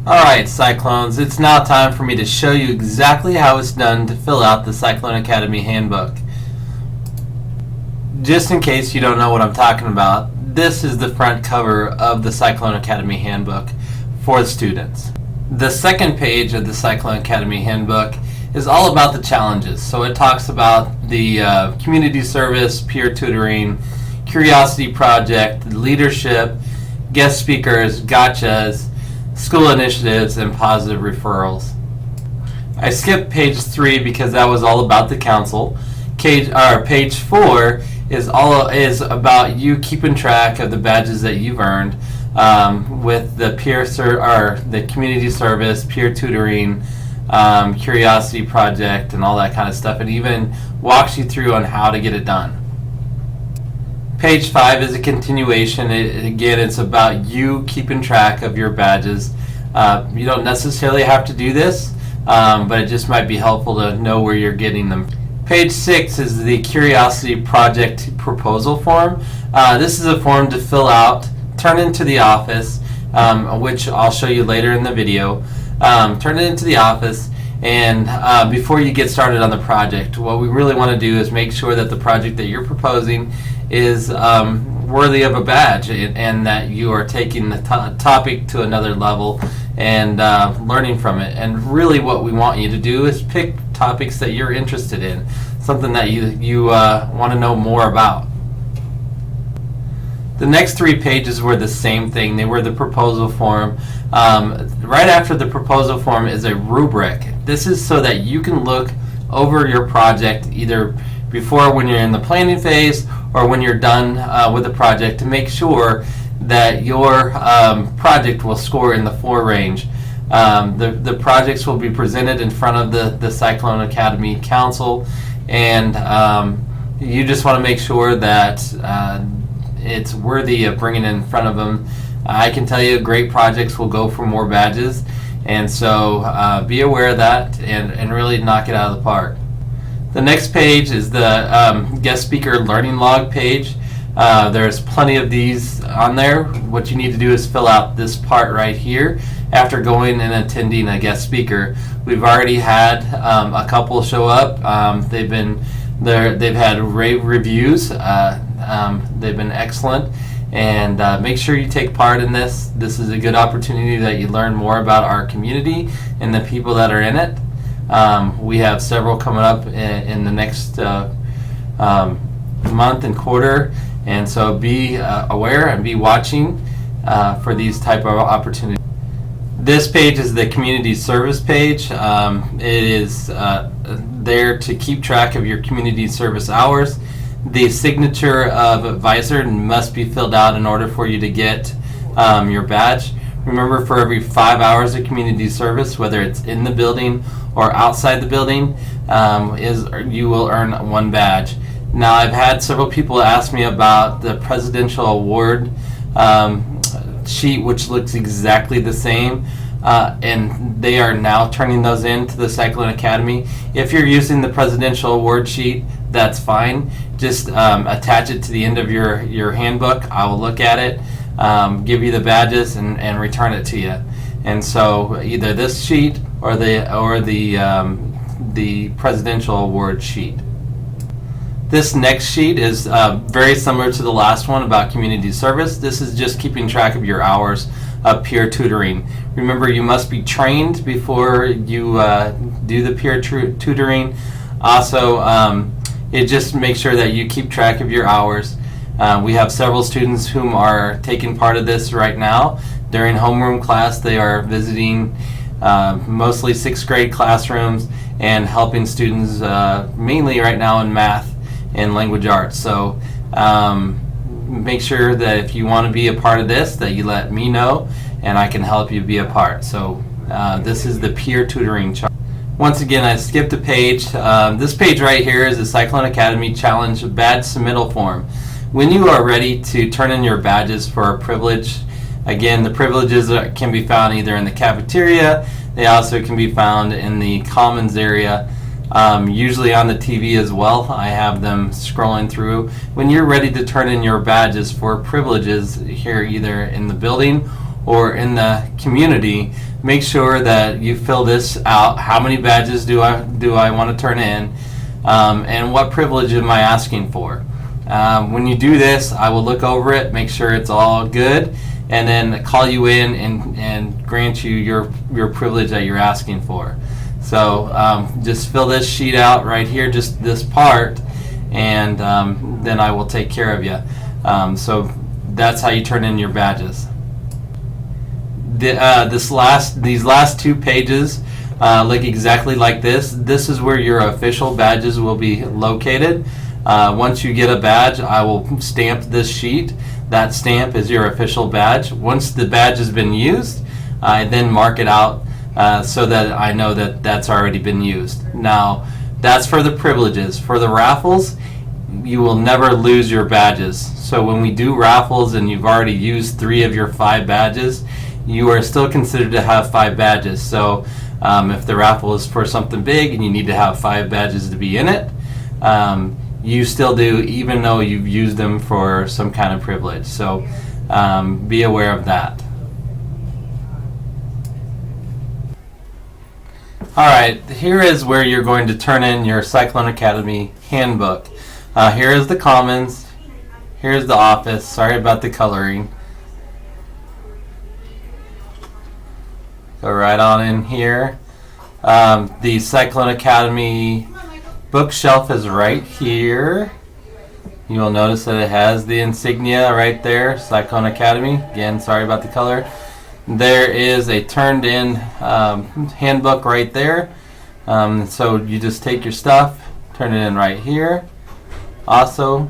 Alright, Cyclones, it's now time for me to show you exactly how it's done to fill out the Cyclone Academy handbook. Just in case you don't know what I'm talking about, this is the front cover of the Cyclone Academy handbook for the students. The second page of the Cyclone Academy handbook is all about the challenges. So it talks about the community service, peer tutoring, curiosity project, leadership, guest speakers, gotchas, school initiatives, and positive referrals. I skipped page 3 because that was all about the council. Page 4 is about you keeping track of the badges that you've earned with the the community service, peer tutoring, curiosity project, and all that kind of stuff. It even walks you through on how to get it done. Page 5 is a continuation. Again, it's about you keeping track of your badges. You don't necessarily have to do this, but it just might be helpful to know where you're getting them. Page 6 is the Curiosity Project Proposal Form. This is a form to fill out, turn into the office, which I'll show you later in the video. Turn it into the office, and before you get started on the project, what we really want to do is make sure that the project that you're proposing is worthy of a badge, and that you are taking the topic to another level and learning from it. And really what we want you to do is pick topics that you're interested in, something that you want to know more about. The next 3 pages were the same thing. They were the proposal form. Right after the proposal form is a rubric. This is so that you can look over your project either before, when you're in the planning phase, or when you're done with the project, to make sure that your project will score in the 4 range. The projects will be presented in front of the Cyclone Academy Council, and you just want to make sure that it's worthy of bringing it in front of them. I can tell you great projects will go for more badges, and so be aware of that and really knock it out of the park. The next page is the guest speaker learning log page. There's plenty of these on there. What you need to do is fill out this part right here after going and attending a guest speaker. We've already had a couple show up. They've had rave reviews. They've been excellent, and make sure you take part in this. This is a good opportunity that you learn more about our community and the people that are in it. We have several coming up in the next month and quarter, and so be aware and be watching for these type of opportunities. This page is the community service page. It is there to keep track of your community service hours. The signature of advisor must be filled out in order for you to get your badge. Remember, for every 5 hours of community service, whether it's in the building or outside the building, you will earn 1 badge. Now, I've had several people ask me about the presidential award sheet, which looks exactly the same, and they are now turning those in to the Cyclone Academy. If you're using the presidential award sheet, that's fine. Just attach it to the end of your handbook. I will look at it, give you the badges, and return it to you. And so either this sheet or the presidential award sheet. This next sheet is very similar to the last one about community service. This is just keeping track of your hours of peer tutoring. Remember, you must be trained before you do the peer tutoring. Also, it just makes sure that you keep track of your hours. We have several students whom are taking part of this right now. During homeroom class, they are visiting mostly 6th grade classrooms and helping students mainly right now in math and language arts. So make sure that if you want to be a part of this, that you let me know and I can help you be a part. So this is the peer tutoring chart. Once again, I skipped a page. This page right here is the Cyclone Academy Challenge Badge Submittal Form. When you are ready to turn in your badges for a privilege, again, the privileges can be found either in the cafeteria. They also can be found in the commons area, usually on the TV as well. I have them scrolling through. When you're ready to turn in your badges for privileges here, either in the building or in the community, make sure that you fill this out. How many badges do I want to turn in, and what privilege am I asking for? When you do this, I will look over it, make sure it's all good, and then call you in and grant you your privilege that you're asking for. So just fill this sheet out right here, just this part, and then I will take care of you. So that's how you turn in your badges. These last 2 pages look exactly like this. This is where your official badges will be located. Once you get a badge, I will stamp this sheet. That stamp is your official badge. Once the badge has been used, I then mark it out so that I know that that's already been used. Now, that's for the privileges. For the raffles, you will never lose your badges. So when we do raffles and you've already used 3 of your 5 badges, you are still considered to have 5 badges. So if the raffle is for something big and you need to have 5 badges to be in it, you still do, even though you've used them for some kind of privilege. So be aware of that. Alright, here is where you're going to turn in your Cyclone Academy handbook. Here is the commons, here's the office. Sorry about the coloring. Go right on in here. The Cyclone Academy bookshelf is right here. You will notice that it has the insignia right there, Cyclone Academy. Again, sorry about the color. There is a turned in handbook right there. So you just take your stuff, turn it in right here. Also,